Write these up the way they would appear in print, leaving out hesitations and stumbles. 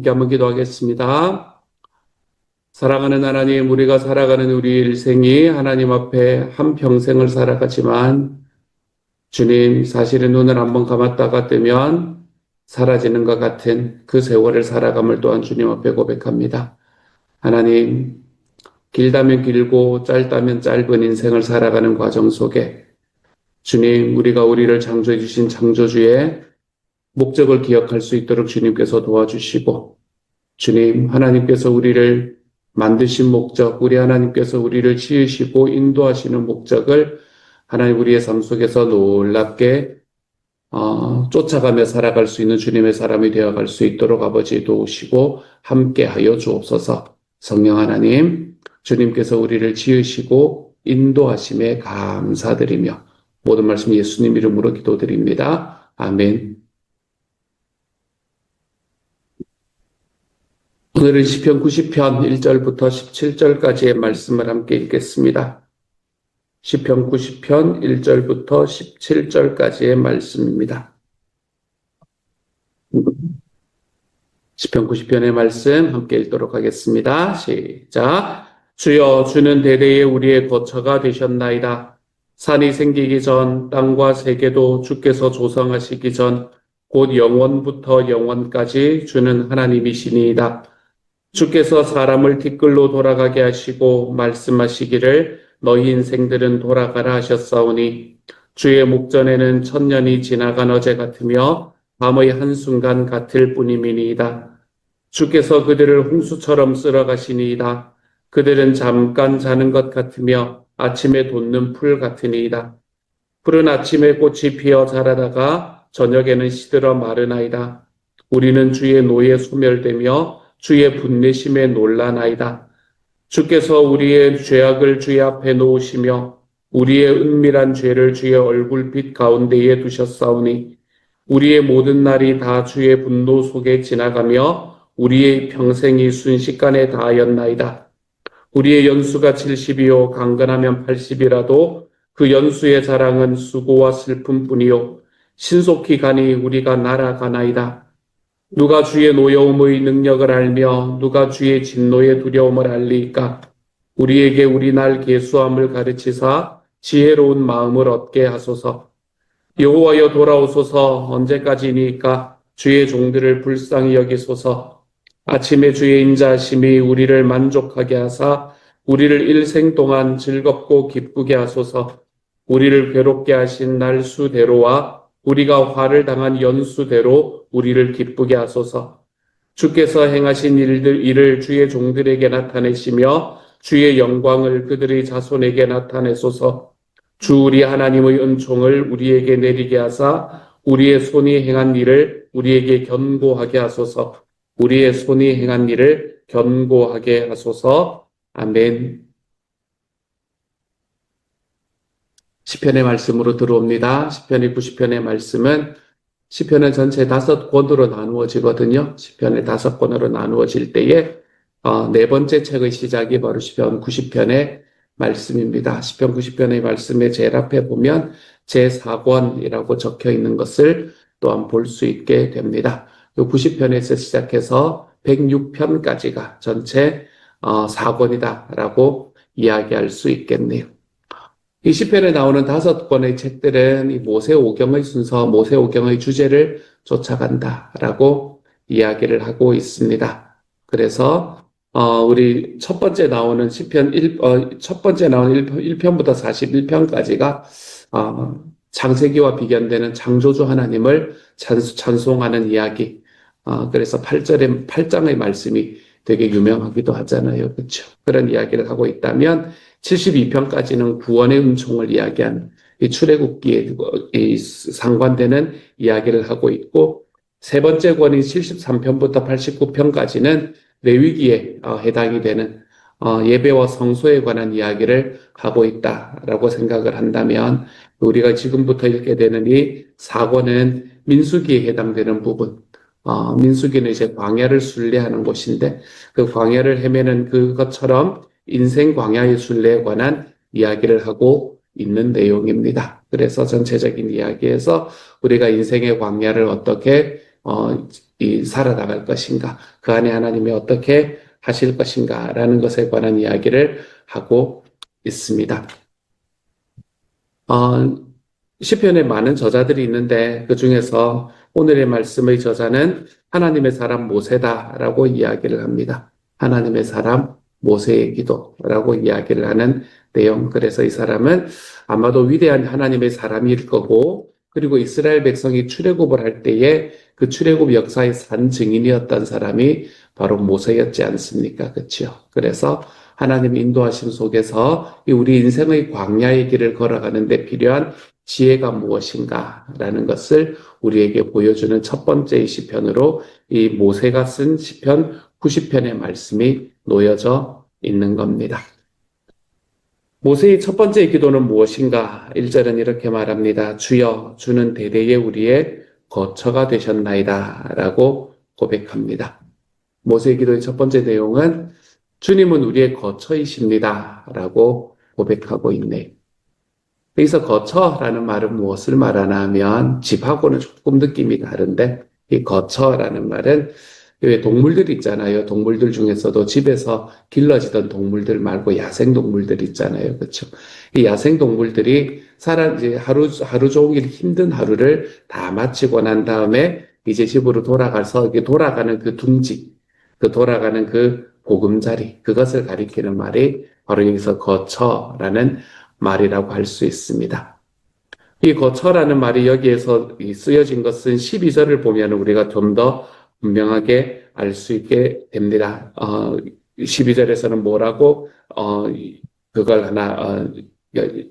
함께 한번 기도하겠습니다. 사랑하는 하나님, 우리가 살아가는 우리 일생이 하나님 앞에 한 평생을 살아가지만 주님, 사실은 눈을 한번 감았다가 뜨면 사라지는 것 같은 그 세월을 살아감을 또한 주님 앞에 고백합니다. 하나님, 길다면 길고 짧다면 짧은 인생을 살아가는 과정 속에 주님, 우리가 우리를 창조해 주신 창조주의 목적을 기억할 수 있도록 주님께서 도와주시고, 주님, 하나님께서 우리를 만드신 목적, 우리 하나님께서 우리를 지으시고 인도하시는 목적을 하나님 우리의 삶 속에서 놀랍게 쫓아가며 살아갈 수 있는 주님의 사람이 되어갈 수 있도록 아버지 도우시고 함께하여 주옵소서. 성령 하나님, 주님께서 우리를 지으시고 인도하심에 감사드리며 모든 말씀 예수님 이름으로 기도드립니다. 아멘. 오늘은 시편 90편 1절부터 17절까지의 말씀을 함께 읽겠습니다. 시편 90편 1절부터 17절까지의 말씀입니다. 시편 90편의 말씀 함께 읽도록 하겠습니다. 시작. 주여, 주는 대대에 우리의 거처가 되셨나이다. 산이 생기기 전 땅과 세계도 주께서 조성하시기 전 곧 영원부터 영원까지 주는 하나님이시니이다. 주께서 사람을 티끌로 돌아가게 하시고 말씀하시기를 너희 인생들은 돌아가라 하셨사오니 주의 목전에는 천년이 지나간 어제 같으며 밤의 한순간 같을 뿐이니이다. 주께서 그들을 홍수처럼 쓸어가시니이다. 그들은 잠깐 자는 것 같으며 아침에 돋는 풀 같으니이다. 푸른 아침에 꽃이 피어 자라다가 저녁에는 시들어 마르나이다. 우리는 주의 노에 소멸되며 주의 분내심에 놀라나이다. 주께서 우리의 죄악을 주의 앞에 놓으시며 우리의 은밀한 죄를 주의 얼굴빛 가운데에 두셨사오니 우리의 모든 날이 다 주의 분노 속에 지나가며 우리의 평생이 순식간에 다하였나이다. 우리의 연수가 70이요 강건하면 80이라도 그 연수의 자랑은 수고와 슬픔뿐이요 신속히 가니 우리가 날아가나이다. 누가 주의 노여움의 능력을 알며 누가 주의 진노의 두려움을 알리까? 우리에게 우리 날 계수함을 가르치사 지혜로운 마음을 얻게 하소서. 여호와여 돌아오소서. 언제까지니까 주의 종들을 불쌍히 여기소서. 아침에 주의 인자하심이 우리를 만족하게 하사 우리를 일생 동안 즐겁고 기쁘게 하소서. 우리를 괴롭게 하신 날 수대로와 우리가 화를 당한 연수대로 우리를 기쁘게 하소서. 주께서 행하신 일을 주의 종들에게 나타내시며 주의 영광을 그들의 자손에게 나타내소서. 주 우리 하나님의 은총을 우리에게 내리게 하사 우리의 손이 행한 일을 우리에게 견고하게 하소서. 우리의 손이 행한 일을 견고하게 하소서. 아멘. 시편의 말씀으로 들어옵니다. 시편의 90편의 말씀은 시편은 전체 5권으로 나누어지거든요. 시편의 5권으로 나누어질 때에 네 번째 책의 시작이 바로 시편 90편의 말씀입니다. 시편 90편의 말씀의 제일 앞에 보면 제4권이라고 적혀 있는 것을 또한 볼 수 있게 됩니다. 이 90편에서 시작해서 106편까지가 전체 4권이다라고 이야기할 수 있겠네요. 이 시편에 나오는 5권의 책들은 이 모세오경의 순서, 모세오경의 주제를 쫓아간다라고 이야기를 하고 있습니다. 그래서 우리 첫 번째 나오는 시편 첫 번째 나오는 1편부터 41편까지가 창세기와 비견되는 창조주 하나님을 찬송하는 이야기. 그래서 8장의 말씀이 되게 유명하기도 하잖아요. 그렇죠? 그런 이야기를 하고 있다면 72편까지는 구원의 은총을 이야기하는 이 출애굽기에 상관되는 이야기를 하고 있고, 세 번째 권인 73편부터 89편까지는 레위기에 해당이 되는 예배와 성소에 관한 이야기를 하고 있다라고 생각을 한다면, 우리가 지금부터 읽게 되는 이 4권은 민수기에 해당되는 부분, 민수기는 이제 광야를 순례하는 곳인데 그 광야를 헤매는 그것처럼 인생 광야의 순례에 관한 이야기를 하고 있는 내용입니다. 그래서 전체적인 이야기에서 우리가 인생의 광야를 어떻게 살아나갈 것인가, 그 안에 하나님이 어떻게 하실 것인가라는 것에 관한 이야기를 하고 있습니다. 어, 시편에 많은 저자들이 있는데 그 중에서 오늘의 말씀의 저자는 하나님의 사람 모세다라고 이야기를 합니다. 하나님의 사람 모세의 기도라고 이야기를 하는 내용. 그래서 이 사람은 아마도 위대한 하나님의 사람일 거고, 그리고 이스라엘 백성이 출애굽을 할 때에 그 출애굽 역사의 산 증인이었던 사람이 바로 모세였지 않습니까? 그렇죠? 그래서 하나님의 인도하심 속에서 우리 인생의 광야의 길을 걸어가는 데 필요한 지혜가 무엇인가라는 것을 우리에게 보여주는 첫 번째 시편으로 이 모세가 쓴 시편 90편의 말씀이 놓여져 있는 겁니다. 모세의 첫 번째 기도는 무엇인가? 1절은 이렇게 말합니다. 주여, 주는 대대에 우리의 거처가 되셨나이다 라고 고백합니다. 모세의 기도의 첫 번째 내용은 주님은 우리의 거처이십니다 라고 고백하고 있네요. 여기서 거처라는 말은 무엇을 말하나 하면 집하고는 조금 느낌이 다른데, 이 거처라는 말은 왜 동물들 있잖아요. 동물들 중에서도 집에서 길러지던 동물들 말고 야생 동물들 있잖아요. 그렇죠? 이 야생 동물들이 이제 하루 종일 힘든 하루를 다 마치고 난 다음에 이제 집으로 돌아가서 이렇게 돌아가는 그 둥지, 그 돌아가는 그 보금자리, 그것을 가리키는 말이 바로 여기서 거처라는 말이라고 할 수 있습니다. 이 거처라는 말이 여기에서 쓰여진 것은 12절을 보면 우리가 좀 더 분명하게 알 수 있게 됩니다. 12절에서는 뭐라고 그걸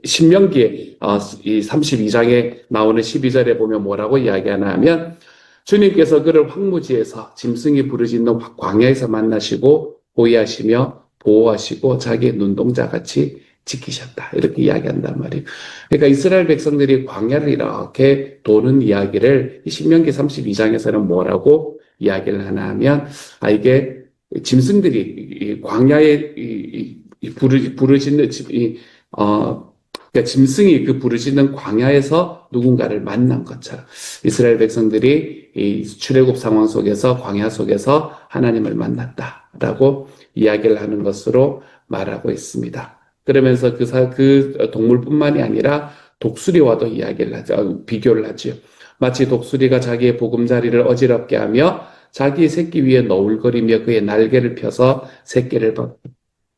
신명기에 이 32장에 나오는 12절에 보면 뭐라고 이야기하나 하면, 주님께서 그를 황무지에서 짐승이 부르짖는 광야에서 만나시고 보호하시며 보호하시고 자기의 눈동자같이 지키셨다. 이렇게 이야기한단 말이에요. 그러니까 이스라엘 백성들이 광야를 이렇게 도는 이야기를 신명기 32장에서는 뭐라고 이야기를 하나 하면, 이게 짐승들이 광야에 부르짖는 그러니까 짐승이 그 부르짖는 광야에서 누군가를 만난 것처럼 이스라엘 백성들이 이 출애굽 상황 속에서 광야 속에서 하나님을 만났다라고 이야기를 하는 것으로 말하고 있습니다. 그러면서 그 동물뿐만이 아니라 독수리와도 이야기를 하죠. 비교를 하죠. 마치 독수리가 자기의 보금자리를 어지럽게 하며 자기의 새끼 위에 너울거리며 그의 날개를 펴서 새끼를 벗고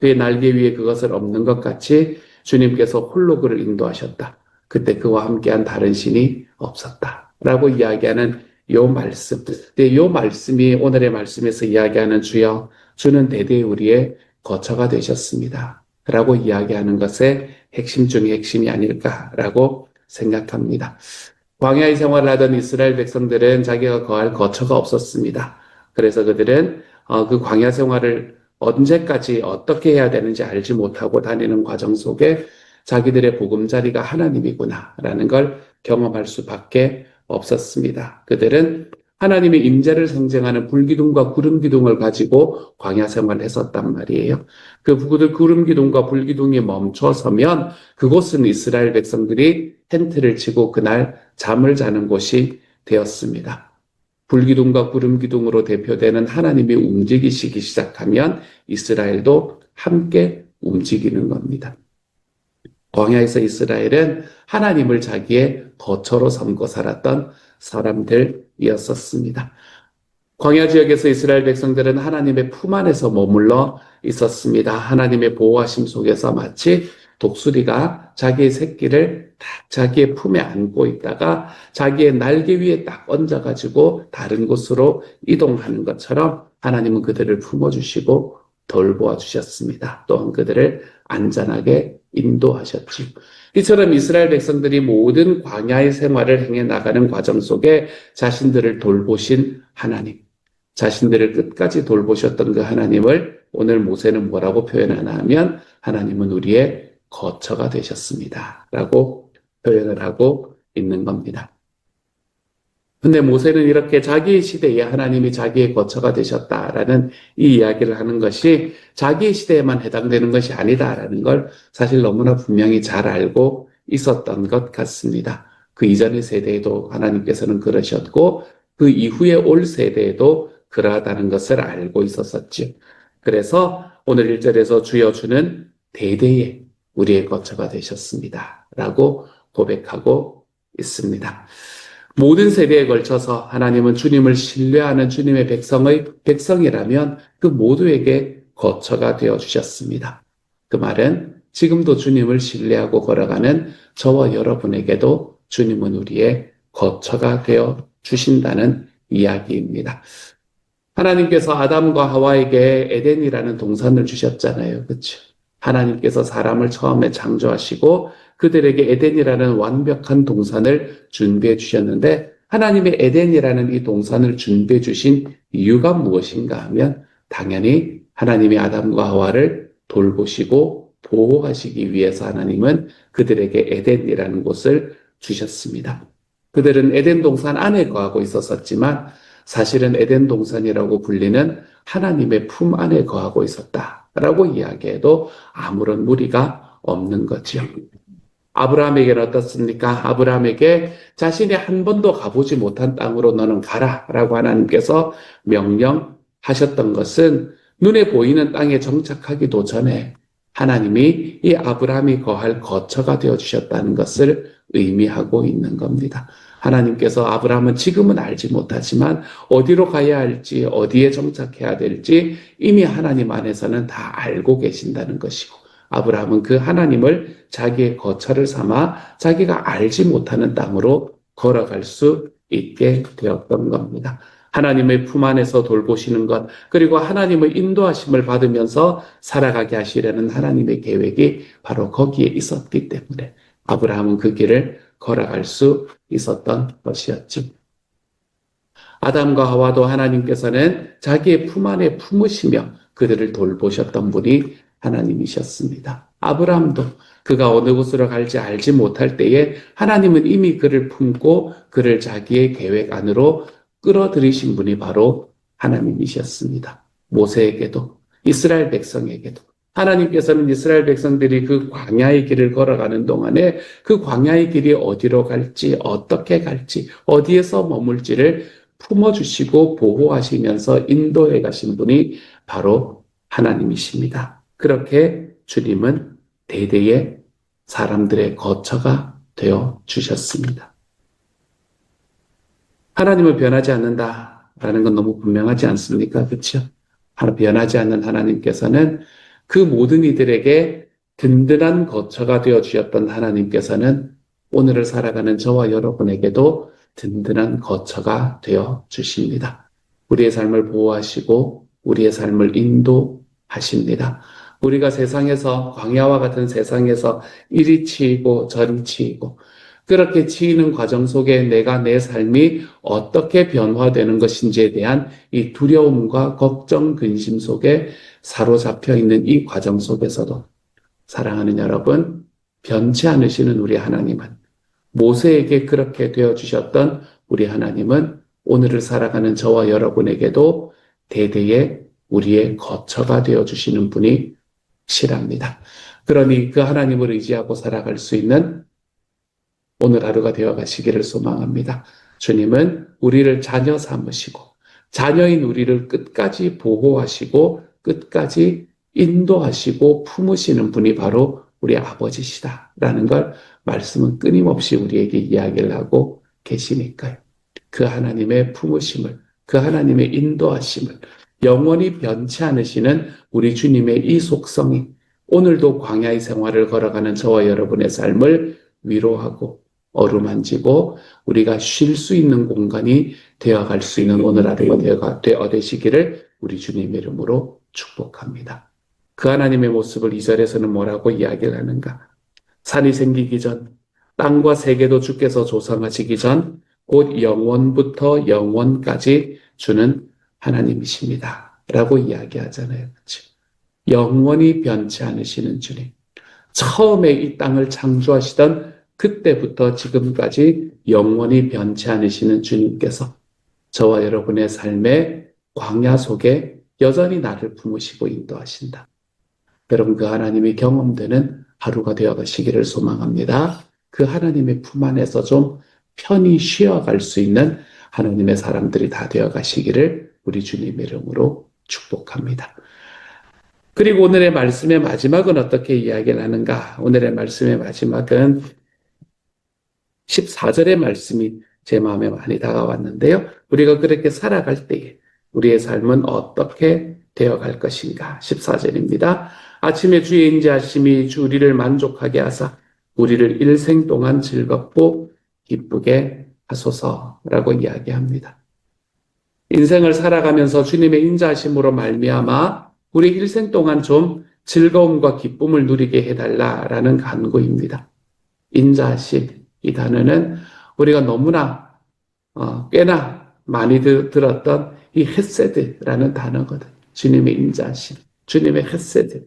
그의 날개 위에 그것을 엎는 것 같이 주님께서 홀로 그를 인도하셨다. 그때 그와 함께한 다른 신이 없었다. 라고 이야기하는 요 말씀. 요 말씀이 오늘의 말씀에서 이야기하는 주여, 주는 대대에 우리의 거처가 되셨습니다. 라고 이야기하는 것의 핵심 중의 핵심이 아닐까라고 생각합니다. 광야의 생활을 하던 이스라엘 백성들은 자기가 거할 거처가 없었습니다. 그래서 그들은 그 광야 생활을 언제까지 어떻게 해야 되는지 알지 못하고 다니는 과정 속에 자기들의 보금자리가 하나님이구나라는 걸 경험할 수밖에 없었습니다. 그들은 하나님의 임재를 상징하는 불기둥과 구름기둥을 가지고 광야 생활을 했었단 말이에요. 그 구름기둥과 불기둥이 멈춰서면 그곳은 이스라엘 백성들이 텐트를 치고 그날 잠을 자는 곳이 되었습니다. 불기둥과 구름기둥으로 대표되는 하나님이 움직이시기 시작하면 이스라엘도 함께 움직이는 겁니다. 광야에서 이스라엘은 하나님을 자기의 거처로 삼고 살았던 사람들이었었습니다. 광야 지역에서 이스라엘 백성들은 하나님의 품 안에서 머물러 있었습니다. 하나님의 보호하심 속에서 마치 독수리가 자기의 새끼를 딱 자기의 품에 안고 있다가 자기의 날개 위에 딱 얹어가지고 다른 곳으로 이동하는 것처럼 하나님은 그들을 품어주시고 돌보아 주셨습니다. 또한 그들을 안전하게 인도하셨지. 이처럼 이스라엘 백성들이 모든 광야의 생활을 행해 나가는 과정 속에 자신들을 돌보신 하나님, 자신들을 끝까지 돌보셨던 그 하나님을 오늘 모세는 뭐라고 표현하나 하면 하나님은 우리의 거처가 되셨습니다. 라고 표현을 하고 있는 겁니다. 근데 모세는 이렇게 자기의 시대에 하나님이 자기의 거처가 되셨다라는 이 이야기를 하는 것이 자기의 시대에만 해당되는 것이 아니다라는 걸 사실 너무나 분명히 잘 알고 있었던 것 같습니다. 그 이전의 세대에도 하나님께서는 그러셨고 그 이후에 올 세대에도 그러하다는 것을 알고 있었었죠. 그래서 오늘 1절에서 주여 주는 대대에 우리의 거처가 되셨습니다. 라고 고백하고 있습니다. 모든 세대에 걸쳐서 하나님은 주님을 신뢰하는 주님의 백성이라면 그 모두에게 거처가 되어 주셨습니다. 그 말은 지금도 주님을 신뢰하고 걸어가는 저와 여러분에게도 주님은 우리의 거처가 되어 주신다는 이야기입니다. 하나님께서 아담과 하와에게 에덴이라는 동산을 주셨잖아요. 그렇죠? 하나님께서 사람을 처음에 창조하시고 그들에게 에덴이라는 완벽한 동산을 준비해 주셨는데 하나님의 에덴이라는 이 동산을 준비해 주신 이유가 무엇인가 하면 당연히 하나님이 아담과 하와를 돌보시고 보호하시기 위해서 하나님은 그들에게 에덴이라는 곳을 주셨습니다. 그들은 에덴 동산 안에 거하고 있었지만 사실은 에덴 동산이라고 불리는 하나님의 품 안에 거하고 있었다라고 이야기해도 아무런 무리가 없는 거죠. 아브라함에게는 어떻습니까? 아브라함에게 자신이 한 번도 가보지 못한 땅으로 너는 가라라고 하나님께서 명령하셨던 것은 눈에 보이는 땅에 정착하기도 전에 하나님이 이 아브라함이 거할 거처가 되어주셨다는 것을 의미하고 있는 겁니다. 하나님께서 아브라함은 지금은 알지 못하지만 어디로 가야 할지 어디에 정착해야 될지 이미 하나님 안에서는 다 알고 계신다는 것이고 아브라함은 그 하나님을 자기의 거처를 삼아 자기가 알지 못하는 땅으로 걸어갈 수 있게 되었던 겁니다. 하나님의 품 안에서 돌보시는 것 그리고 하나님의 인도하심을 받으면서 살아가게 하시려는 하나님의 계획이 바로 거기에 있었기 때문에 아브라함은 그 길을 걸어갈 수 있었던 것이었죠. 아담과 하와도 하나님께서는 자기의 품 안에 품으시며 그들을 돌보셨던 분이 하나님이셨습니다. 아브라함도 그가 어느 곳으로 갈지 알지 못할 때에 하나님은 이미 그를 품고 그를 자기의 계획 안으로 끌어들이신 분이 바로 하나님이셨습니다. 모세에게도 이스라엘 백성에게도 하나님께서는 이스라엘 백성들이 그 광야의 길을 걸어가는 동안에 그 광야의 길이 어디로 갈지 어떻게 갈지 어디에서 머물지를 품어주시고 보호하시면서 인도해 가신 분이 바로 하나님이십니다. 그렇게 주님은 대대의 사람들의 거처가 되어 주셨습니다. 하나님은 변하지 않는다라는 건 너무 분명하지 않습니까? 그렇죠? 변하지 않는 하나님께서는 그 모든 이들에게 든든한 거처가 되어 주셨던 하나님께서는 오늘을 살아가는 저와 여러분에게도 든든한 거처가 되어 주십니다. 우리의 삶을 보호하시고 우리의 삶을 인도하십니다. 우리가 세상에서 광야와 같은 세상에서 이리 치이고 저리 치이고 그렇게 치이는 과정 속에 내가 내 삶이 어떻게 변화되는 것인지에 대한 이 두려움과 걱정, 근심 속에 사로잡혀 있는 이 과정 속에서도 사랑하는 여러분, 변치 않으시는 우리 하나님은 모세에게 그렇게 되어주셨던 우리 하나님은 오늘을 살아가는 저와 여러분에게도 대대에 우리의 거처가 되어주시는 분이 실합니다. 그러니 그 하나님을 의지하고 살아갈 수 있는 오늘 하루가 되어 가시기를 소망합니다. 주님은 우리를 자녀 삼으시고 자녀인 우리를 끝까지 보호하시고 끝까지 인도하시고 품으시는 분이 바로 우리 아버지시다라는 걸 말씀은 끊임없이 우리에게 이야기를 하고 계시니까요. 그 하나님의 품으심을 그 하나님의 인도하심을 영원히 변치 않으시는 우리 주님의 이 속성이 오늘도 광야의 생활을 걸어가는 저와 여러분의 삶을 위로하고 어루만지고 우리가 쉴 수 있는 공간이 되어갈 수 있는 오늘 하루가 되시기를 우리 주님의 이름으로 축복합니다. 그 하나님의 모습을 2절에서는 뭐라고 이야기를 하는가? 산이 생기기 전, 땅과 세계도 주께서 조성하시기 전, 곧 영원부터 영원까지 주는 하나님이십니다. 라고 이야기하잖아요. 그렇죠? 영원히 변치 않으시는 주님. 처음에 이 땅을 창조하시던 그때부터 지금까지 영원히 변치 않으시는 주님께서 저와 여러분의 삶의 광야 속에 여전히 나를 품으시고 인도하신다. 여러분 그 하나님이 경험되는 하루가 되어가시기를 소망합니다. 그 하나님의 품 안에서 좀 편히 쉬어갈 수 있는 하나님의 사람들이 다 되어 가시기를 우리 주님 이름으로 축복합니다. 그리고 오늘의 말씀의 마지막은 어떻게 이야기를 하는가? 오늘의 말씀의 마지막은 14절의 말씀이 제 마음에 많이 다가왔는데요. 우리가 그렇게 살아갈 때에 우리의 삶은 어떻게 되어갈 것인가? 14절입니다. 아침에 주의 인자하심이 우리를 만족하게 하사 우리를 일생 동안 즐겁고 기쁘게 하소서라고 이야기합니다. 인생을 살아가면서 주님의 인자하심으로 말미암아 우리 일생 동안 좀 즐거움과 기쁨을 누리게 해달라라는 간구입니다. 인자하심, 이 단어는 우리가 너무나 꽤나 많이 들었던 이 헤세드라는 단어거든. 주님의 인자하심, 주님의 헤세드.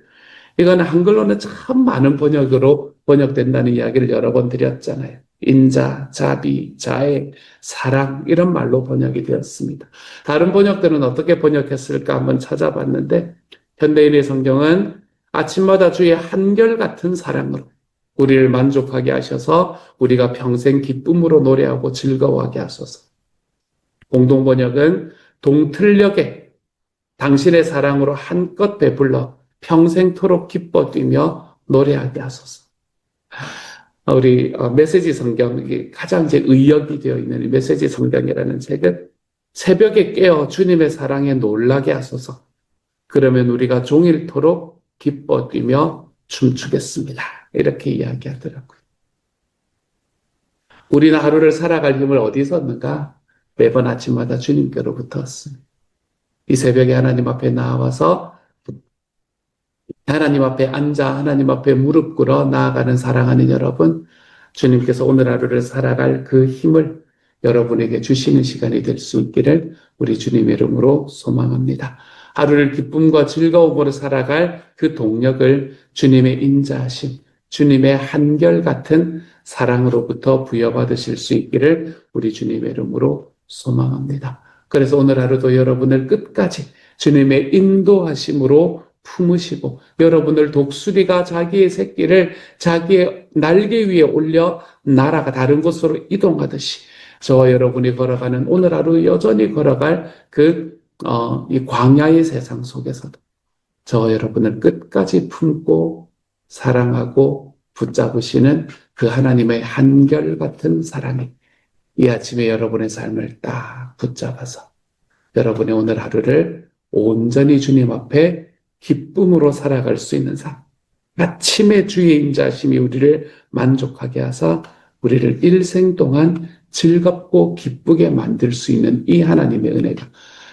이건 한글로는 참 많은 번역으로 번역된다는 이야기를 여러 번 드렸잖아요. 인자, 자비, 자애, 사랑 이런 말로 번역이 되었습니다. 다른 번역들은 어떻게 번역했을까 한번 찾아봤는데 현대인의 성경은 아침마다 주의 한결같은 사랑으로 우리를 만족하게 하셔서 우리가 평생 기쁨으로 노래하고 즐거워하게 하소서. 공동번역은 동틀녘에 당신의 사랑으로 한껏 배불러 평생토록 기뻐 뛰며 노래하게 하소서. 우리 메시지 성경, 가장 이제 의역이 되어 있는 이 메시지 성경이라는 책은 새벽에 깨어 주님의 사랑에 놀라게 하소서. 그러면 우리가 종일토록 기뻐 뛰며 춤추겠습니다. 이렇게 이야기하더라고요. 우리는 하루를 살아갈 힘을 어디서 얻는가? 매번 아침마다 주님께로부터 얻습니다. 이 새벽에 하나님 앞에 나와서 하나님 앞에 앉아 하나님 앞에 무릎 꿇어 나아가는 사랑하는 여러분, 주님께서 오늘 하루를 살아갈 그 힘을 여러분에게 주시는 시간이 될 수 있기를 우리 주님의 이름으로 소망합니다. 하루를 기쁨과 즐거움으로 살아갈 그 동력을 주님의 인자하심, 주님의 한결같은 사랑으로부터 부여받으실 수 있기를 우리 주님의 이름으로 소망합니다. 그래서 오늘 하루도 여러분을 끝까지 주님의 인도하심으로 품으시고 여러분을 독수리가 자기의 새끼를 자기의 날개 위에 올려 나라가 다른 곳으로 이동하듯이 저와 여러분이 걸어가는 오늘 하루 여전히 걸어갈 이 광야의 세상 속에서도 저와 여러분을 끝까지 품고 사랑하고 붙잡으시는 그 하나님의 한결같은 사랑이 이 아침에 여러분의 삶을 딱 붙잡아서 여러분의 오늘 하루를 온전히 주님 앞에 기쁨으로 살아갈 수 있는 삶. 아침에 주의 인자하심이 우리를 만족하게 하사 우리를 일생 동안 즐겁고 기쁘게 만들 수 있는 이 하나님의 은혜가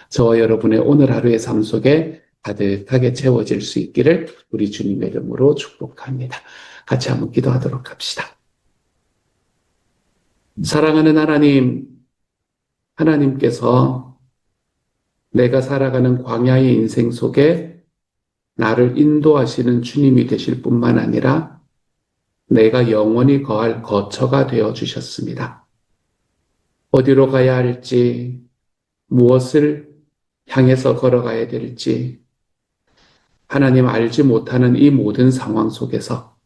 저와 여러분의 오늘 하루의 삶 속에 가득하게 채워질 수 있기를 우리 주님의 이름으로 축복합니다. 같이 한번 기도하도록 합시다. 사랑하는 하나님, 하나님께서 내가 살아가는 광야의 인생 속에 나를 인도하시는 주님이 되실 뿐만 아니라 내가 영원히 거할 거처가 되어 주셨습니다. 어디로 가야 할지, 무엇을 향해서 걸어가야 될지 하나님 알지 못하는 이 모든 상황 속에서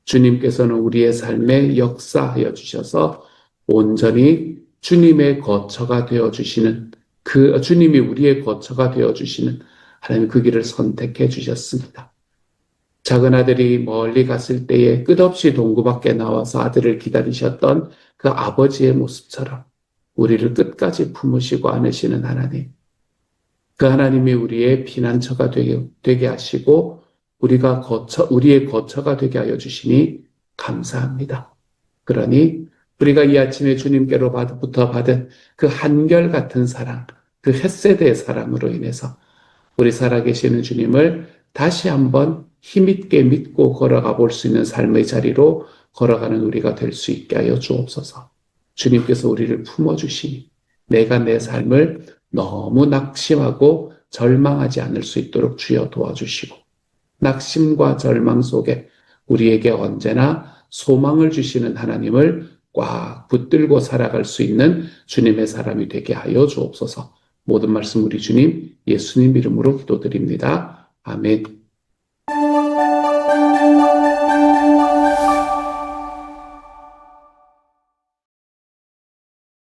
주님께서는 우리의 삶에 역사하여 주셔서 온전히 주님의 거처가 되어 주시는 주님이 우리의 거처가 되어 주시는 하나님 그 길을 선택해 주셨습니다. 작은 아들이 멀리 갔을 때에 끝없이 동구 밖에 나와서 아들을 기다리셨던 그 아버지의 모습처럼 우리를 끝까지 품으시고 안으시는 하나님. 그 하나님이 우리의 피난처가 되게 하시고 우리의 거처가 되게 하여 주시니 감사합니다. 그러니 우리가 이 아침에 주님께로부터 받은 그 한결같은 사랑, 그 헷세대의 사랑으로 인해서 우리 살아계시는 주님을 다시 한번 힘있게 믿고 걸어가 볼 수 있는 삶의 자리로 걸어가는 우리가 될 수 있게 하여 주옵소서. 주님께서 우리를 품어주시니 내가 내 삶을 너무 낙심하고 절망하지 않을 수 있도록 주여 도와주시고 낙심과 절망 속에 우리에게 언제나 소망을 주시는 하나님을 꽉 붙들고 살아갈 수 있는 주님의 사람이 되게 하여 주옵소서. 모든 말씀 우리 주님 예수님 이름으로 기도드립니다. 아멘.